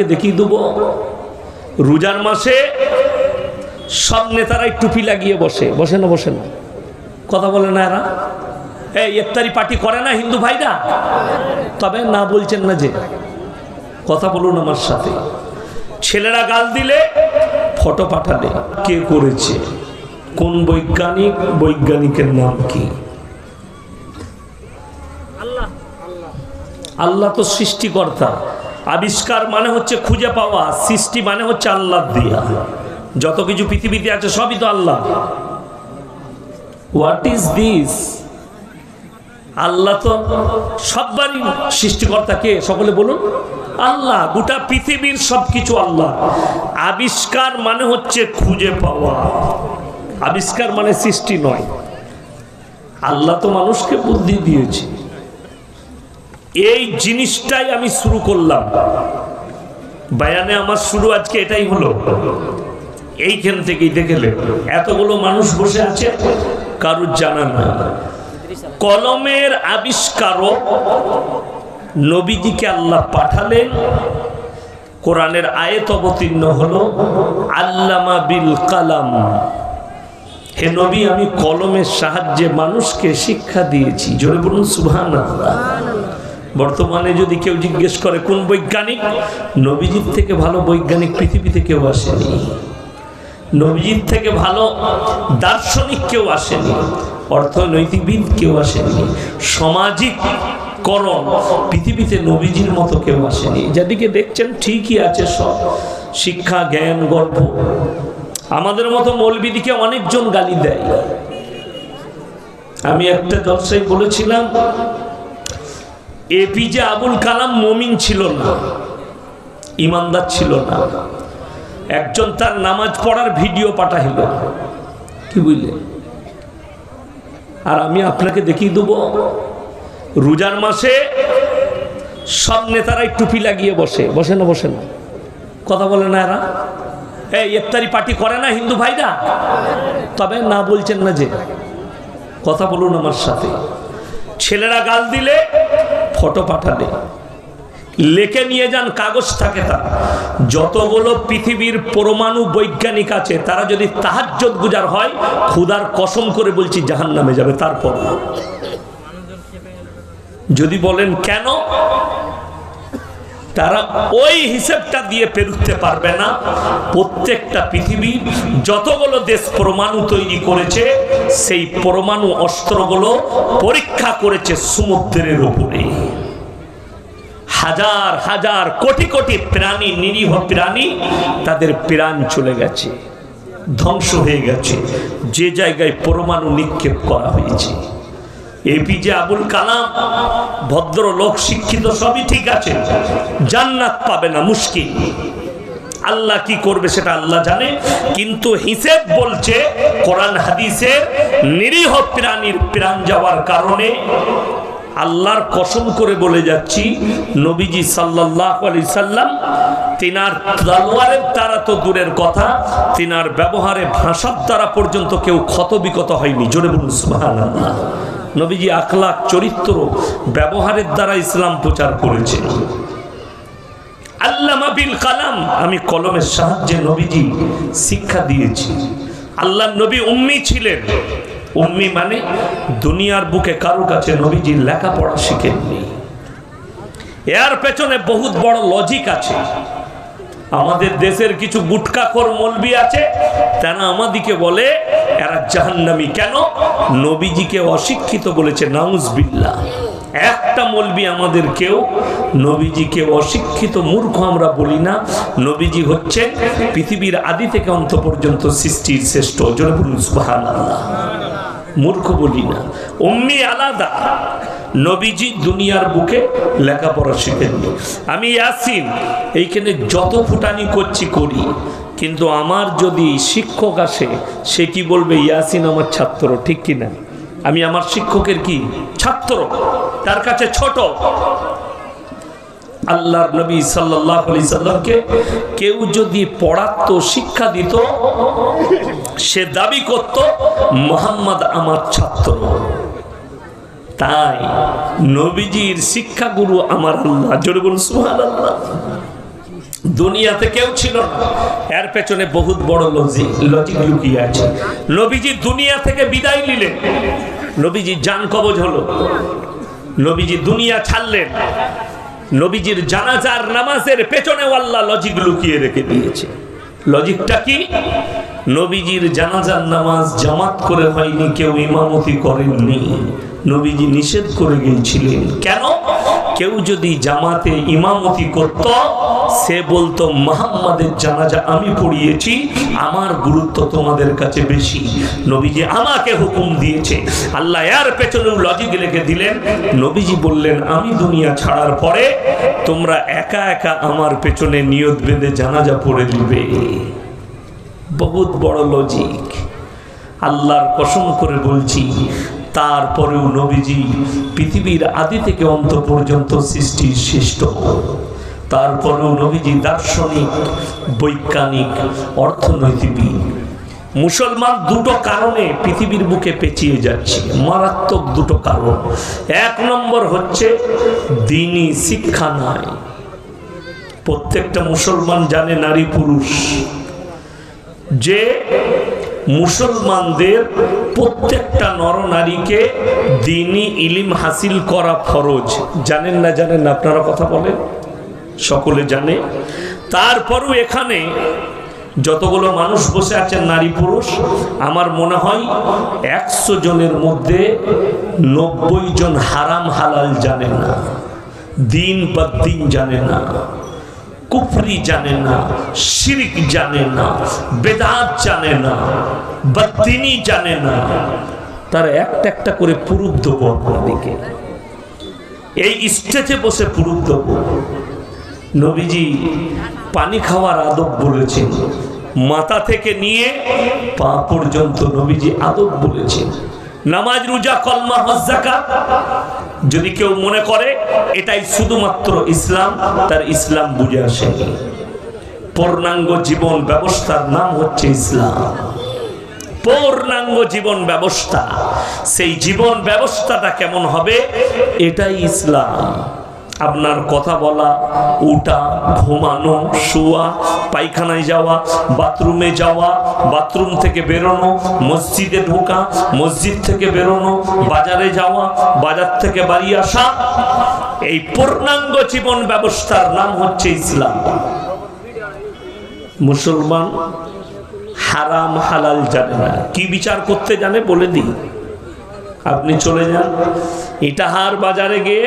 দেখিয়ে দেবো রোজার মাসে সব নেতারাই টুপি লাগিয়ে বসে বসে না বসে না কথা বলে না এরা এই ইফতারি পার্টি করে না হিন্দু ভাইরা তবে না বলছেন না যে কথা বলুন আমার সাথে ছেলেরা গাল দিলে ফটো পাঠালে কে করেছে কোন বৈজ্ঞানিক বৈজ্ঞানিকের নাম কি আল্লাহ তো সৃষ্টিকর্তা আবিষ্কার মানে হচ্ছে খুঁজে পাওয়া সৃষ্টি মানে হচ্ছে আল্লাহ দিয়া যত কিছু পৃথিবীতে আছে সবই তো আল্লাহ হোয়াট ইজ দিস আল্লাহ তো সববারই সৃষ্টিকর্তা কে সকলে বলুন আল্লাহ গোটা পৃথিবীর সবকিছু আল্লাহ আবিষ্কার মানে হচ্ছে খুঁজে পাওয়া আবিষ্কার মানে সৃষ্টি নয় আল্লাহ তো মানুষকে বুদ্ধি দিয়েছে এই জিনিসটাই আমি শুরু করলাম বায়ানে আমার শুরু আজকে এটাই হলো এইখান থেকেই দেখলে এতগুলো মানুষ বসে আছে কারুর জানা নাই কলমের আবিষ্কারক নবীজিকে আল্লাহ পাঠালেন কোরআনের আয়াত অবতীর্ণ হলো আল্লামা বিল কালাম হে নবী আমি কলমের সাহায্যে মানুষকে শিক্ষা দিয়েছি জোরে বলুন সুবহানাল্লাহ বর্তমানে যদি কেউ জিজ্ঞেস করে কোন বৈজ্ঞানিক নবীজির থেকে ভালো বৈজ্ঞানিক পৃথিবীতে কেউ আসেনি নবীজির থেকে ভালো দার্শনিক কেউ আসেনি অর্থনৈতিকবিদ কেউ আসেনি সামাজিক করণ পৃথিবীতে নবীজির মতো কেউ আসেনি যাদিকে দেখছেন ঠিকই আছে সব শিক্ষা জ্ঞান গল্প আমাদের মতো মৌলবীদিকে অনেকজন গালি দেয় আমি একটা জলসায় বলেছিলাম এপিজে আবুল কালাম মুমিন ছিল না ইমানদার ছিল না একজন তার নামাজ পড়ার ভিডিও পাঠাইল কি বুঝলে আর আমি আপনাকে দেখিয়ে দেবো রোজার মাসে সব নেতারাই টুপি লাগিয়ে বসে বসে না বসে না কথা বলে না এরা এই ইফতারি পার্টি করে না হিন্দু ভাইরা তবে না বলছেন না যে কথা বলুন আমার সাথে ছেলেরা গাল দিলে ফটো পাঠালে লেখে নিয়ে যান কাগজ থাকে তার যতগুলো পৃথিবীর পরমাণু বৈজ্ঞানিক আছে তারা যদি তাহাজ্জুদ গুজার হয় খোদার কসম করে বলছি জাহান্নামে যাবে তারপর যদি বলেন কেন তারা ওই হিসাবটা দিয়ে পেরুতে পারবে না প্রত্যেকটা পৃথিবী যতগুলো দেশ পরমাণু তৈরি করেছে সেই পরমাণু অস্ত্রগুলো পরীক্ষা করেছে সমুদ্রের উপরে হাজার হাজার কোটি কোটি প্রাণী নিরীহ প্রাণী তাদের প্রাণ চলে গেছে ধ্বংস হয়ে গেছে যে জায়গায় পরমাণু নিক্ষেপ করা হয়েছে এপিজে আবুল কালাম ভদ্রলোক শিক্ষিত সবই ঠিক আছে জান্নাত পাবে না মুশকিল আল্লাহ কি করবে সেটা আল্লাহ জানে কিন্তু হিসেব বলছে কোরআন হাদিসের নিরীহ প্রাণীর প্রাণ যাওয়ার কারণে আল্লাহর কসম করে বলে যাচ্ছি নবীজি সাল্লাল্লাহু আলাইহি সাল্লাম তিনার তলোয়ারের দ্বারা তো দূরের কথা তিনার ব্যবহারে ভাষার দ্বারা পর্যন্ত কেউ ক্ষতবিক্ষত হয়নি জোরে বলুন সুবহানাল্লাহ নবীজি আখলাক চরিত্র ব্যবহারের দ্বারা ইসলাম প্রচার করেছেন আল্লামা বিল কালাম আমি কলমের সাহায্যে নবীজি শিক্ষা দিয়েছি আল্লাহর নবী উম্মি ছিলেন উম্মি মানে দুনিয়ার বুকে কারো কাছে নবীজি লেখাপড়া শিখেননি এর পেছনে বহুত বড় লজিক আছে আমাদের দেশের কিছু গুটকাখোর মৌলবি আছে তারা আমাদিকে বলে এরা জাহান্নামী কেন নবীজিকে অশিক্ষিত বলেছে নাউজুবিল্লাহ একটা মৌলবি আমাদের কেউ নবীজিকে অশিক্ষিত মূর্খ আমরা বলি না নবীজি হচ্ছেন পৃথিবীর আদি থেকে অন্ত পর্যন্ত সৃষ্টির শ্রেষ্ঠ জোরে বলুন সুবহানাল্লাহ মূর্খ বলি না উম্মি আলাদা নবীজি দুনিয়ার বুকে লেখাপড়া শিখেননি আমি ইয়াসিন এইখানে যত ফুটানি করছি করি কিন্তু আমার যদি শিক্ষক আসে সে কি বলবে ইয়াসিন আমার ছাত্র ঠিক কিনা আমি আমার শিক্ষকের কি ছাত্র তার কাছে ছোট আল্লাহর নবী সাল্লাল্লাহু আলাইহি সাল্লামকে কেউ যদি পড়াতো শিক্ষা দিত সে দাবি করত মুহাম্মদ আমার ছাত্র তাই নবীজির শিক্ষাগুরু আমার আল্লাহ জোরে বলুন সুবহানাল্লাহ দুনিয়াতে কেউ ছিল না, এর পেছনে বহুত বড় লজিক লুকিয়ে আছে। নবীজি দুনিয়া থেকে বিদায় নিলেন, নবীজি জান কবজ হলো, নবীজি দুনিয়া ছাড়লেন, নবীজির জানাজার নামাজের পেছনে আল্লাহ লজিক লুকিয়ে রেখে দিয়েছে। লজিকটা কি? নবীজির জানাজার নামাজ জামাত করে হয়নি, কেউ ইমামতি করেননি, নবীজি নিষেধ করে গিয়েছিলেন। কেন? কেউ যদি জামাতে ইমামতি করত, সে বলতো মুহাম্মাদের জানাজা আমি পড়িয়েছি, আমার গুরুত্ব তোমাদের কাছে বেশি, নবীজি আমাকে হুকুম দিয়েছে। আল্লাহ এর পেছনেও লজিক লিখে দিলেন। নবীজি বললেন, আমি দুনিয়া ছাড়ার পরে তোমরা একা একা আমার পেছনে নিয়ত বেঁধে জানাজা পড়ে দিবে। বহুত বড় লজিক। আল্লাহর কসম করে বলছি, তারপরেও নবীজি পৃথিবীর আদি থেকে অন্ত পর্যন্ত সৃষ্টির শ্রেষ্ঠ, তারপরেও নবীজি দার্শনিক, বৈজ্ঞানিক, অর্থনৈতিকবিদ। মুসলমান দুটো কারণে পৃথিবীর বুকে পেঁচিয়ে যাচ্ছে, মারাত্মক দুটো কারণ। এক নম্বর হচ্ছে দ্বীনি শিক্ষা নাই। প্রত্যেকটা মুসলমান জানে, নারী পুরুষ, যে মুসলমানদের প্রত্যেকটা নরনারীকে দ্বীনি ইলম হাসিল করা ফরজ। জানেন না? জানেন না? আপনারা কথা বলেন, সকলে জানে। তারপরও এখানে যতগুলো মানুষ বসে আছেন নারী পুরুষ, আমার মনে হয় 100 জনের মধ্যে 90 জন হারাম হালাল জানে না, দিন বা দিন জানে না, কুফরি জানে না, শিরক জানে না, বেদাত জানে না, বদদিনী জানে না। তার একটা একটা করে প্রুফ দেবো আপনাদেরকে, এই স্টেজে বসে প্রুফ দেবো। নবীজি পানি খাওয়ার আদব বলেছেন, মাথা থেকে নিয়ে পা পর্যন্ত নবীজি আদব বলেছেন। নামাজ, রোজা, কলমা, হজ, যাকাত, যদি কেউ মনে করে এটাই শুধুমাত্র ইসলাম, তার ইসলাম বুঝে আসেনি। পূর্ণাঙ্গ জীবন ব্যবস্থার নাম হচ্ছে ইসলাম। পূর্ণাঙ্গ জীবন ব্যবস্থা, সেই জীবন ব্যবস্থাটা কেমন হবে, এটাই ইসলাম। আপনার কথা বলা, উঠা, ঘুমানো, শোয়া, পায়খানায় যাওয়া, বাথরুমে যাওয়া, বাথরুম থেকে বেরোনো, মসজিদে ঢোকা, মসজিদ থেকে বেরোনো, বাজারে যাওয়া, বাজার থেকে বাড়ি আসা, এই পূর্ণাঙ্গ জীবন ব্যবস্থার নাম হচ্ছে ইসলাম। মুসলমান হারাম হালাল জানে না। কি বিচার করতে জানে বলে দিই, আপনি চলে যান ইটাহার বাজারে গিয়ে,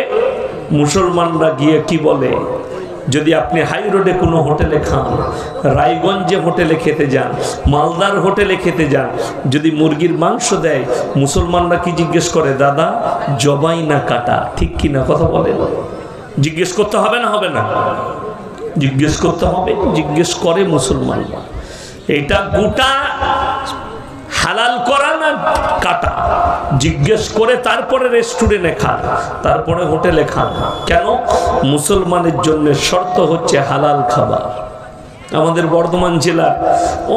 মুসলমানরা গিয়ে কি বলে, যদি আপনি হাই রোডে কোনো হোটেলে খান, রায়গঞ্জে হোটেলে খেতে যান, মালদার হোটেলে খেতে যান, যদি মুরগির মাংস দেয়, মুসলমানরা কি জিজ্ঞেস করে, দাদা জবাই না কাটা? ঠিক কি না? কথা বলেন। জিজ্ঞেস করতে হবে না? হবে না? জিজ্ঞেস করতে হবে। জিজ্ঞেস করে মুসলমানরা, এটা গোটা হালাল করা না কাটা? জিজ্ঞেস করে তারপরে রেস্টুরেন্টে খান, তারপরে হোটেলে খান। কেন? মুসলমানের জন্য শর্ত হচ্ছে হালাল খাবার। আমাদের বর্ধমান জেলার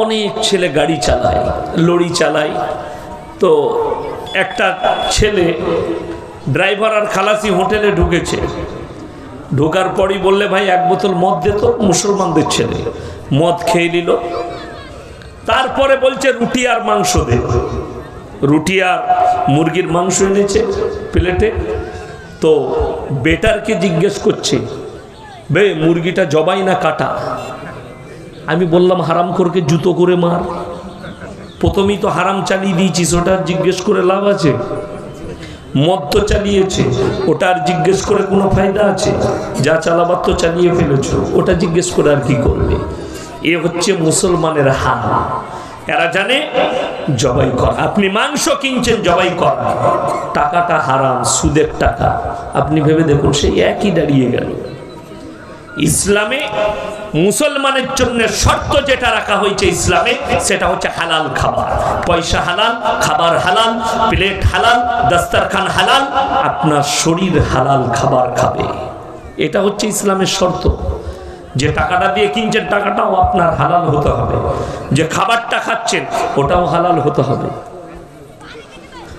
অনেক ছেলে গাড়ি চালায়, লরি চালায়। তো একটা ছেলে ড্রাইভার আর খালাসি হোটেলে ঢুকেছে, ঢোকার পরই বললে, ভাই এক বোতল মদ দে তো। মুসলমানদের ছেলে মদ খেয়ে নিল। তারপরে বলছে রুটি আর মাংস দে। রুটি আর মুরগির মাংস এনেছে প্লেটে। তো বেটারকে জিজ্ঞেস করছে, বে মুরগিটা জবাই না কাটা? আমি বললাম, হারামখোরকে জুতো করে মার। প্রথমেই তো হারাম চালিয়ে দিয়েছিস, ওটা জিজ্ঞেস করে লাভ আছে? মদ তো চালিয়েছে, ওটা আর জিজ্ঞেস করে কোনো ফায়দা আছে? যা চালাবার তো চালিয়ে ফেলেছ, ওটা জিজ্ঞেস করে আর কি করবে? এ হচ্ছে মুসলমানের হাল। এরা জানে জবাই করা। আপনি মাংস কিনছেন জবাই করা, টাকাটা হারাম, সুদের টাকা। আপনি ভেবে দেখুন, সেই একই দাঁড়িয়ে গেল। ইসলামে মুসলমানের জন্য শর্ত যেটা রাখা হয়েছে ইসলামে, সেটা হচ্ছে হালাল খাবার। পয়সা হালাল, খাবার হালাল, প্লেট হালাল, দস্তরখান হালাল, আপনার শরীর হালাল খাবার খাবে। এটা হচ্ছে ইসলামের শর্ত। যে টাকাটা দিয়ে কিনছেন টাকাটাও আপনার হালাল হতে হবে, যে খাবারটা খাচ্ছেন ওটাও হালাল হতে হবে।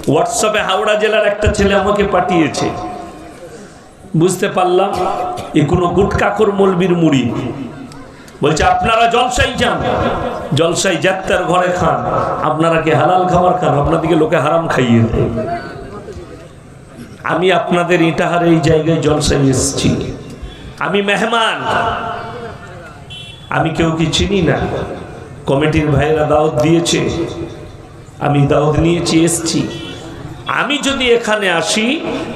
হোয়াটসঅ্যাপে হাওড়া জেলার একটা ছেলে আমাকে পাঠিয়েছে, বুঝতে পারলাম এ কোনো গুটকাখোর মৌলবীর মুড়ি। বলছে আপনারা জলসাই যান, জলসাই যাত্রার ঘরে খান, আপনারা কি হালাল খাবার খান? আপনাদেরকে লোকে হারাম খাইয়ে দেয়। আমি আপনাদের ইটাহার এই জায়গায় জলসাই এসেছি, আমি মেহমান, আমি কেউ কি চিনি না। কমিটির ভাইয়েরা দাওয়াত দিয়েছে, আমি দাওয়াত নিয়েছি, এসছি। আমি যদি এখানে আসি,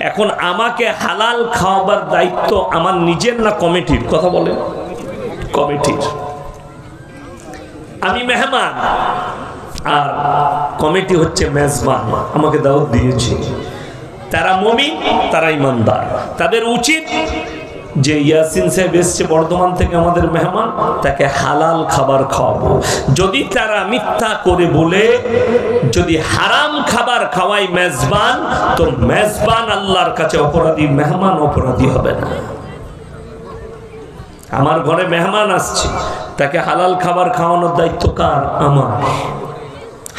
এখন আমাকে হালাল খাওয়াবার দায়িত্ব আমার নিজের না কমিটির? কথা বলেন। কমিটির। আমি মেহমান আর কমিটি হচ্ছে মেজবান, আমাকে দাওয়াত দিয়েছে। তারা মুমিন, তারা ইমানদার, তাদের উচিত যে ইয়াসিন সাহেব এসছে বর্ধমান থেকে আমাদের মেহমান, তাকে হালাল খাবার খাওয়াবো। যদি তারা মিথ্যা করে বলে যদি হারাম খাবার খাওয়াই মেজবান, তো মেজবান আল্লাহর কাছে অপরাধী, মেহমান অপরাধী হবে না। আমার ঘরে মেহমান আসছে, তাকে হালাল খাবার খাওয়ানোর দায়িত্ব কার? আমার।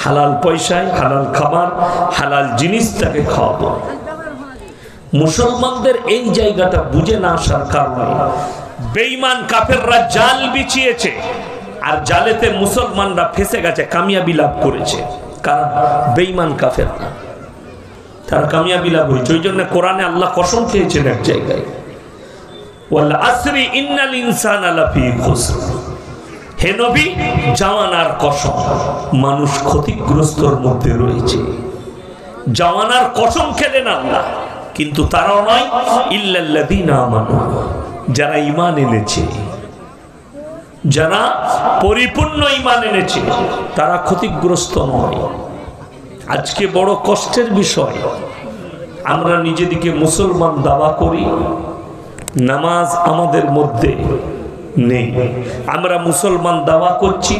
হালাল পয়সায় হালাল খাবার, হালাল জিনিস তাকে খাওয়াবো। মুসলমানদের এই জায়গাটা বুঝে না আসার কারণে বেঈমান কাফেররা জাল বিছিয়েছে, আর জালেতে মুসলমানরা ফেসে গেছে, কামিয়াবি লাভ করেছে। কারণ বেঈমান কাফেররা, তার কামিয়াবি লাভ হয়েছে। ওই জন্য কোরআনে আল্লাহ কসম খেয়েছেন এক জায়গায়, ওয়াল আসরি ইন্নাল ইনসানা লাফি খুসর। হে নবী, জামানার কসম, মানুষ ক্ষতিগ্রস্তর মধ্যে রয়েছে। জামানার কসম খেলেন আল্লাহ, কিন্তু তারাও নয়, ইল্লাল্লাযীনা আমানু, যারা ঈমান এনেছে, যারা পরিপূর্ণ ঈমান এনেছে, তারা ক্ষতিগ্রস্ত নয়। আজকে বড় কষ্টের বিষয়, আমরা নিজেদিকে মুসলমান দাওয়া করি, নামাজ আমাদের মধ্যে নেই। আমরা মুসলমান দাওয়া করছি,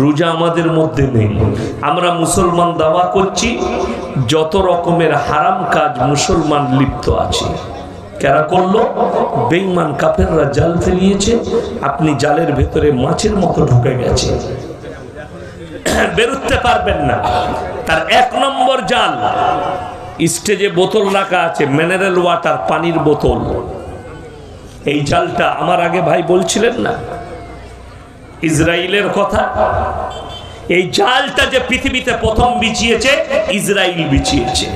রোজা আমাদের মধ্যে নেই। আমরা মুসলমান দাওয়া করছি, যত রকমের হারাম কাজ মুসলমান লিপ্ত আছে। কারা করলো? বেঈমান কাফেররা জাল ফেলিয়েছে, আপনি জালের ভেতরে মাছের মতো ঢুকে গেছে, বেরোতে পারবেন না। তার এক নম্বর জাল, স্টেজে বোতল রাখা আছে, মিনারেল ওয়াটার, পানির বোতল। এই জালটা আমার আগে ভাই বলছিলেন না ইসরায়েলের কথা, এই জালটা যে পৃথিবীতে প্রথম বিছিয়েছে, ইসরায়েল বিছিয়েছে।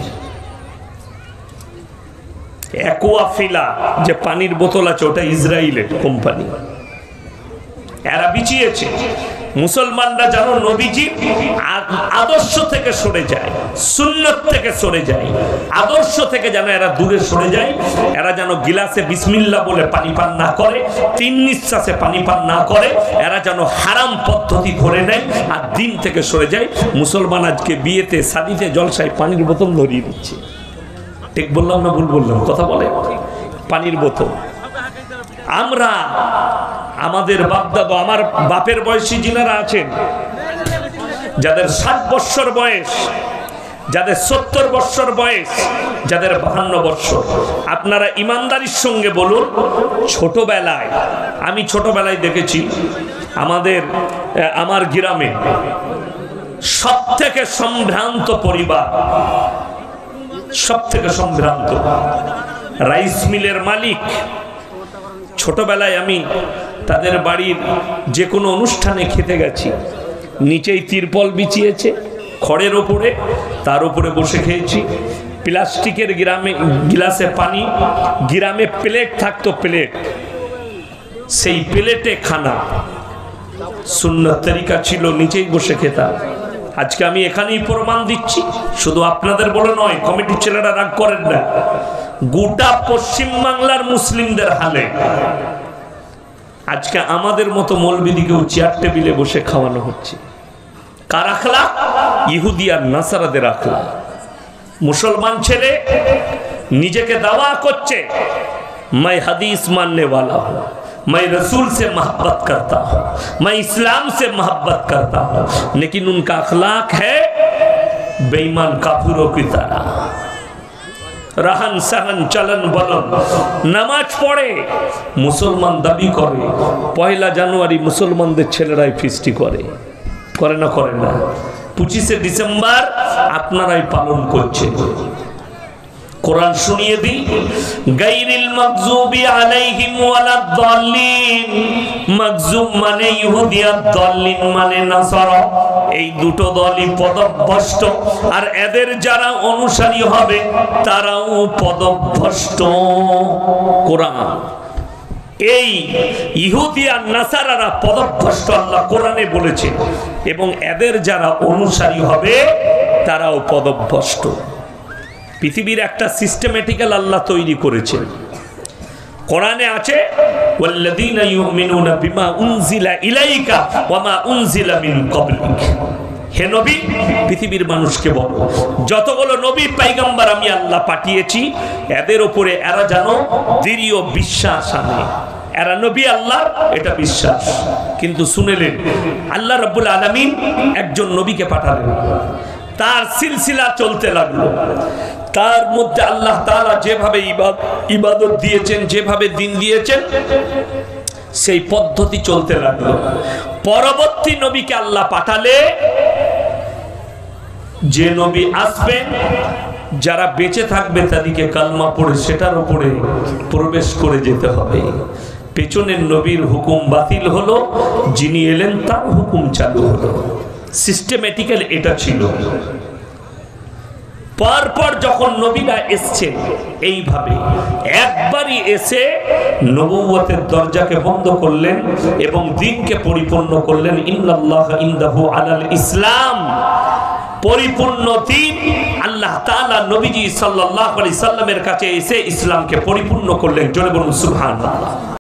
অ্যাকোয়াফিলা যে পানির বোতল আছে, ওটা ইসরায়েলের কোম্পানি, এরা বিছিয়েছে। মুসলমানরা যেন নবীজি আদর্শ থেকে সরে যায়, সুন্নত থেকে সরে যায়, আদর্শ থেকে যেন এরা দূরে সরে যায়। এরা যেন গিলাসে বিসমিল্লাহ বলে পানি পান না করে, তিন নিঃশ্বাসে পানি পান না করে, এরা যেন হারাম পদ্ধতি ধরে নেয় আর দিন থেকে সরে যায়। মুসলমান আজকে বিয়েতে, শাদিতে, জলসায় পানির বোতল ধরিয়ে দিচ্ছে। ঠিক বললাম না ভুল বললাম? কথা বলে, পানির বোতল। আমরা আমাদের বাপদাদা, আমার বাপের বয়সী যিনারা আছেন, যাদের 60 বৎসর বয়স, যাদের 70 বৎসর বয়স, যাদের 52 বৎসর, আপনারা ইমানদারির সঙ্গে বলুন, ছোটবেলায়, আমি ছোটবেলায় দেখেছি আমার গ্রামে সব থেকে সম্ভ্রান্ত পরিবার, সব থেকে সম্ভ্রান্ত রাইস মিলের মালিক। ছোটবেলায় আমি তাদের বাড়ির যে কোনো অনুষ্ঠানে খেতে গেছি, নিচেই তিরপল বিছিয়েছে খড়ের ওপরে, তার উপরে বসে খেয়েছি। প্লাস্টিকের গিলাসে পানি, গ্রামে প্লেট থাকতো, প্লেট, সেই প্লেটে খানা, সুন্নাত তরিকা ছিল, নিচেই বসে খেতাম। আজকে আমি এখানেই প্রমাণ দিচ্ছি, শুধু আপনাদের বলে নয়, কমিটির ছেলেরা রাগ করেন না, গোটা পশ্চিম বাংলার মুসলিমদের হালে আজকে আমাদের মতো মৌলবীদিকেও চেয়ার টেবিলে বসে খাওয়ানো হচ্ছে। কার আখলাক? ইহুদি আর নাসারাদের আখলাক। মুসলমান ছেলে নিজেকে দাওয়া করছে, मैं हदीस मानने वाला हूँ, मैं रसूल से मोहब्बत करता हूँ, मैं इस्लाम से मोहब्बत करता हूँ, लेकिन उनका अखलाक है बेईमान काफिरों की तरह। रहन सहन चलन बलन, नामाज पढ़े, मुसलमान दाबी करे, 1 জানুয়ারি মুসলমানদের ছেলেরাই ফিস্টি করে, করে না? করে না? 25শে ডিসেম্বর আপনারাই পালন করছে। কোরআন শুনিয়ে দিই, গায়রিল মাগযুবি আলাইহিম ওয়ালাদ দাল্লিন। মাগযুব মানে ইহুদি, আর দাল্লিন মানে নাসারা। এই দুটো দলই পদভ্রষ্ট, আর এদের যারা অনুসারী হবে তারাও পদভ্রষ্ট। কোরআন এই ইহুদি আর নাসারারা পদভ্রষ্ট আল্লাহ কোরআনে বলেছে, এবং এদের যারা অনুসারী হবে তারাও পদভ্রষ্ট। পৃথিবীর একটা সিস্টেমেটিক্যাল আল্লাহ তৈরি করেছেন। কোরআনে আছে ওয়াল্লাযীনা ইউমিনুনা বিমা উনজিলা ইলাইকা ওয়া মা উনজিলা মিন ক্বাবলিক। হে নবী, পৃথিবীর মানুষকে বলো, যতগুলো নবী পয়গম্বর আমি আল্লাহ পাঠিয়েছি এদের উপরে এরা যেন দৃঢ় বিশ্বাস আনে। এরা নবী আল্লাহ, এটা বিশ্বাস। কিন্তু শুনেলেন, আল্লাহ রাব্বুল আলামিন একজন নবীকে পাঠালেন, তার সিলসিলা চলতে লাগলো। তার মধ্যে আল্লাহ তাআলা যেভাবে ইবাদত দিয়েছেন, যেভাবে দিন দিয়েছেন, সেই পদ্ধতি চলতে লাগলো। পরবর্তী নবীকে আল্লাহ পাঠালে, যে নবী আসবেন যারা বেঁচে থাকবে তাদেরকে কালমা পড়ে সেটার উপরে প্রবেশ করে যেতে হবে। পেছনের নবীর হুকুম বাতিল হলো, যিনি এলেন তার হুকুম চালু হলো। সিস্টেমেটিক্যাল এটা ছিল। পরপর যখন নবীরা এসছেন এইভাবে একবারই এসে নবুয়তের দরজাকে বন্ধ করলেন এবং দ্বীনকে পরিপূর্ণ করলেন। ইন্নাল্লাহা ইনদাহু আলাল ইসলাম, পরিপূর্ণ দ্বীন আল্লাহ তাআলা নবীজি সাল্লাল্লাহু আলাইহি সাল্লামের কাছে এসে ইসলামকে পরিপূর্ণ করলেন। জোরে বলুন সুবহানাল্লাহ।